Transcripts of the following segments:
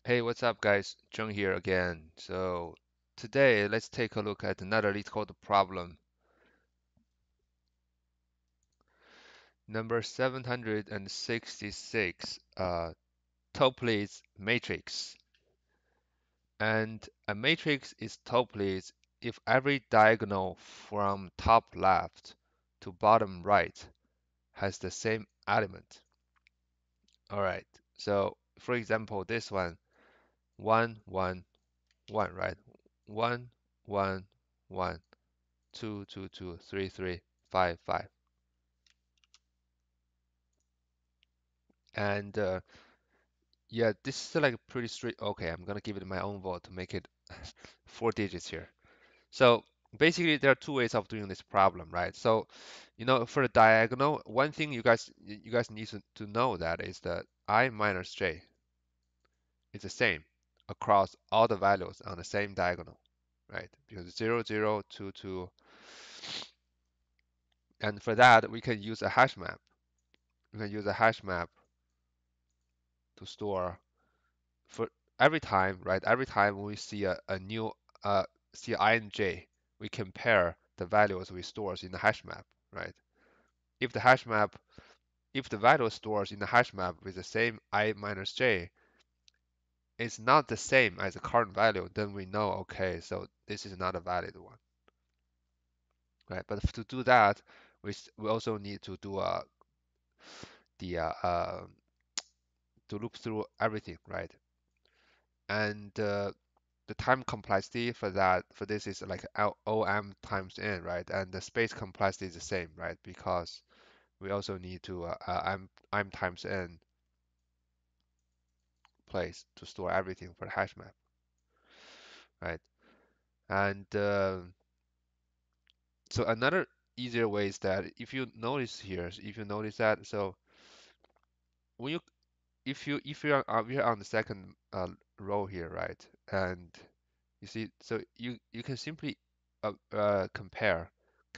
Hey, what's up, guys? Jung here again. So today, let's take a look at another LeetCode problem, number 766, Toeplitz matrix. And a matrix is Toeplitz if every diagonal from top left to bottom right has the same element. All right. So for example, this one, 1, 1, 1, right? 1, 1, 1. 2, 2, 2, 3, 3, 5, 5. And yeah, this is like pretty straight. Okay, I'm gonna give it my own vote to make it 4 digits here. So basically, there are two ways of doing this problem, right? So, for the diagonal, one thing you guys need to know that is that I minus j is the same across all the values on the same diagonal, right? Because 0, 0, 2, 2, and for that we can use a hash map. We can use a hash map to store for every time, right? Every time we see a new see I and j, we compare the values we stores in the hash map, right? If the hash map, if the value stores in the hash map with the same I minus j is not the same as the current value, then we know, okay, so this is not a valid one, right? But to do that, we also need to do the to loop through everything, right? And the time complexity for this is like OM times n, right? And the space complexity is the same, right? Because we also need to M times n place to store everything for the hash map, right? And so another easier way is that if you notice here, if you notice that, so when you if you're we're on the second row here, right? And you see, so you can simply compare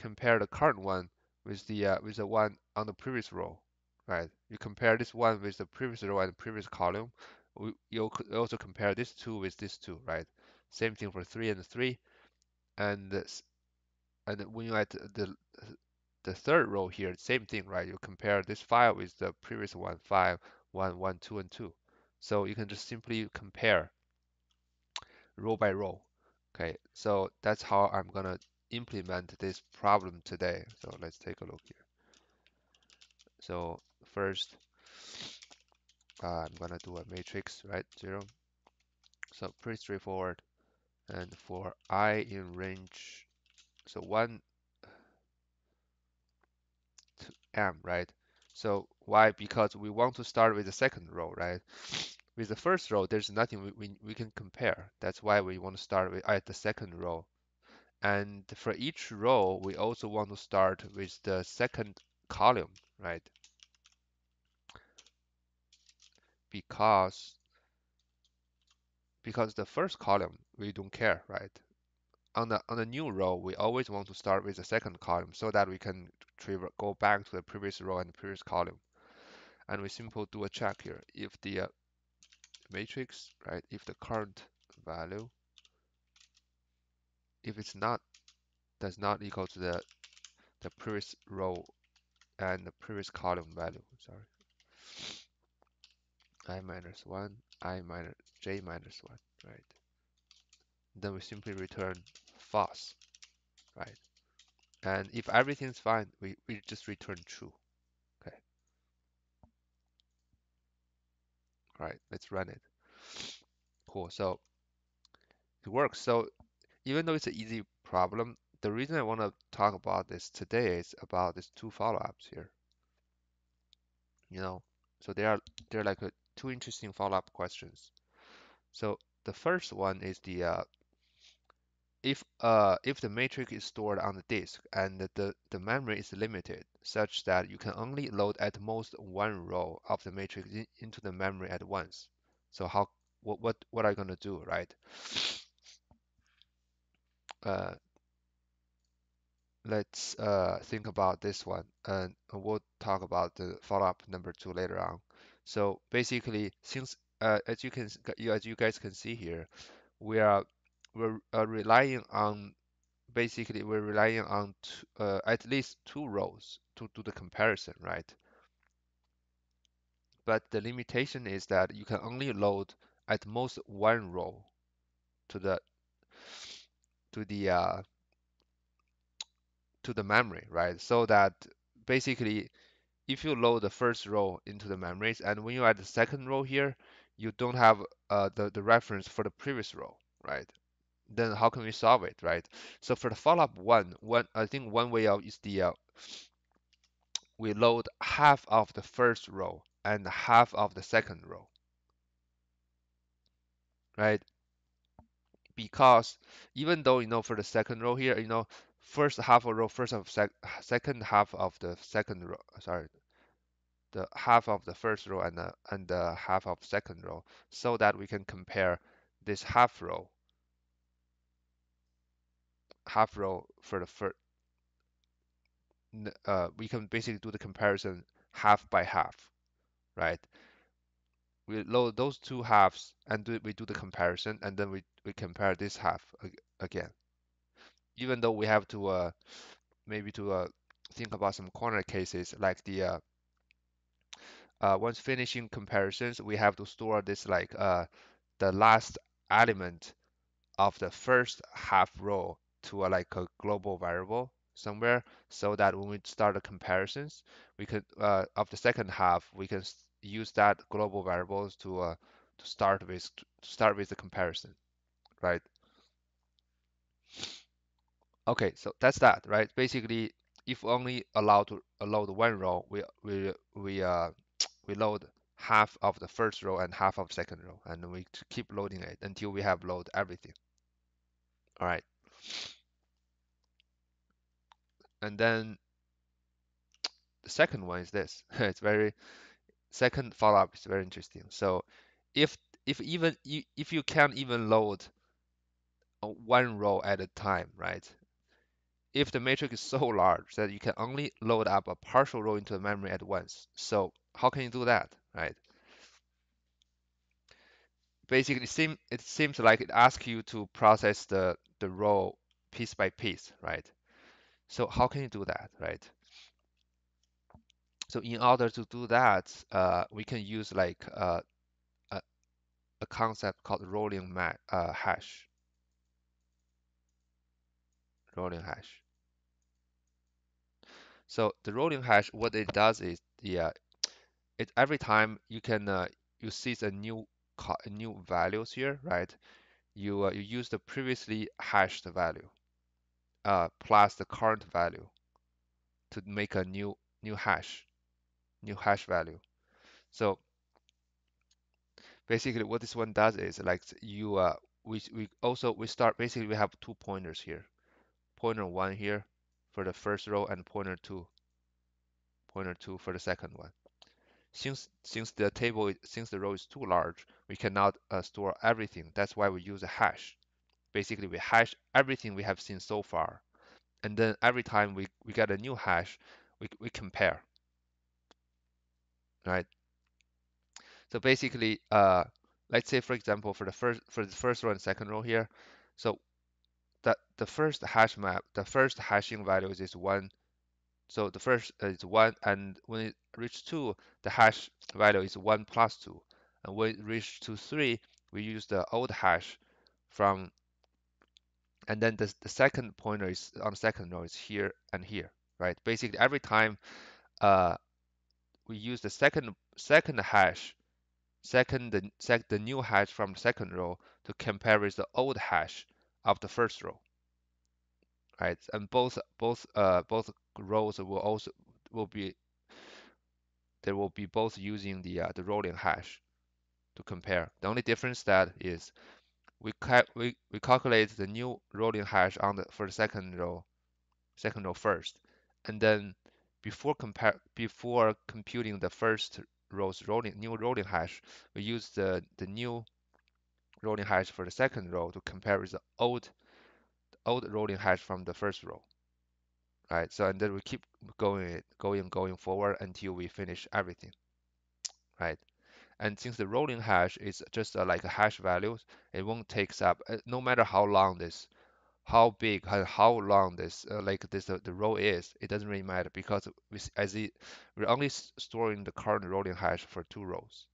the current one with the one on the previous row, right? You compare this one with the previous row and the previous column. You could also compare this two with this two, right? Same thing for 3 and 3, and and when you add the third row here, same thing, right? You compare this 5 with the previous one, 5, 1, 1, 2, and 2. So you can just simply compare row by row. Okay, so that's how I'm gonna implement this problem today. So let's take a look here. So first, I'm gonna do a matrix, right? 0. So pretty straightforward. And for I in range, so 1 to m, right? So why? Because we want to start with the second row, right? With the first row, there's nothing we can compare. That's why we want to start with at the second row. And for each row, we also want to start with the second column, right? Because because the first column we don't care, right? On the new row, we always want to start with the second column so that we can go back to the previous row and the previous column. And we simply do a check here. If the matrix, right? If the current value, if it's not does not equal to the previous row and the previous column value, sorry, I minus 1, I minus j minus 1, right? Then we simply return false, right? And if everything's fine, we just return true. Okay, all right, let's run it. Cool, so it works. So even though it's an easy problem, the reason I want to talk about this today is about these two follow-ups here. You know, so they're like two interesting follow-up questions. So the first one is the if the matrix is stored on the disk and the memory is limited such that you can only load at most one row of the matrix into the memory at once. So what are you gonna do, right? Uh, let's think about this one, and we'll talk about the follow-up number two later on. So basically, since as as you guys can see here, we are we're relying on basically we're relying on at least two rows to do the comparison, right? But the limitation is that you can only load at most one row to the to the uh, to the memory, right? So that basically if you load the first row into the memories and when you add the second row here, you don't have the reference for the previous row, right? Then how can we solve it, right? So for the follow-up one I think one way out is we load half of the first row and half of the second row, right? Because even though for the second row here, first half of row, second half of the second row, sorry, the half of the first row and the half of second row, so that we can compare this half row for the first, we can basically do the comparison half by half, right? We load those two halves and we do the comparison, and then we compare this half again. Even though we have to maybe to think about some corner cases like once finishing comparisons, we have to store this like the last element of the first half row to like a global variable somewhere, so that when we start the comparisons, we could of the second half we can use that global variables to start with the comparison, right? Okay, so that's that, right? Basically, if only allowed to load one row, we load half of the first row and half of second row, and we keep loading it until we have load everything. All right, and then the second one is this. It's very second follow-up is very interesting. So if if you can't even load one row at a time, right? If the matrix is so large that you can only load up a partial row into the memory at once. So how can you do that, right? Basically, it seems like it asks you to process the row piece by piece, right? So how can you do that, right? So in order to do that, we can use like a, a concept called rolling hash. So the rolling hash, what it does is it every time you see a new values here, right? You use the previously hashed value plus the current value to make a new hash, new hash value. So basically, what this one does is like we start basically we have two pointers here, pointer one here for the first row and pointer two for the second one. Since the row is too large, we cannot store everything. That's why we use a hash. Basically, we hash everything we have seen so far, and then every time we get a new hash, we compare, right? So basically, let's say for example for the first row and second row here, so that the first hashing values is one. So the first is one, and when it reaches two, the hash value is one plus two, and when it reaches to three, we use the old hash from, and then the second pointer is on the second row is here and here, right? Basically, every time uh, we use the second hash the new hash from the second row to compare with the old hash of the first row, right? And both rows will be they will be both using the rolling hash to compare. The only difference that is we calculate the new rolling hash for the second row first, and then before computing the first row's new rolling hash, we use the new rolling hash for the second row to compare with the old rolling hash from the first row, right? So and then we keep going forward until we finish everything, right? And since the rolling hash is just like a hash values, it won't takes up no matter how long this, how big and how long this like this the row is. It doesn't really matter because we're only storing the current rolling hash for two rows,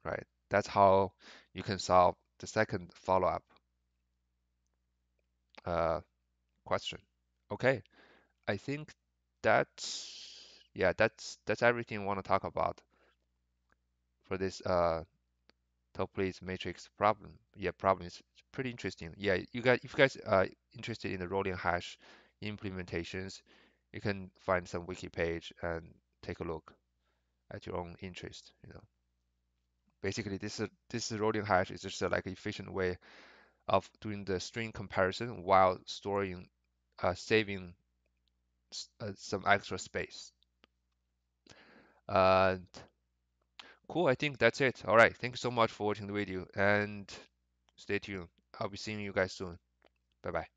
right? That's how you can solve the second follow-up uh, question. Okay, I think that's everything I want to talk about for this Toeplitz matrix problem. Yeah, problem is pretty interesting. Yeah, you guys, if you guys are interested in the rolling hash implementations, you can find some wiki page and take a look at your own interest. Basically, this rolling hash is just like efficient way of doing the string comparison while saving some extra space. And cool, I think that's it. All right, thank you so much for watching the video and stay tuned. I'll be seeing you guys soon. Bye bye.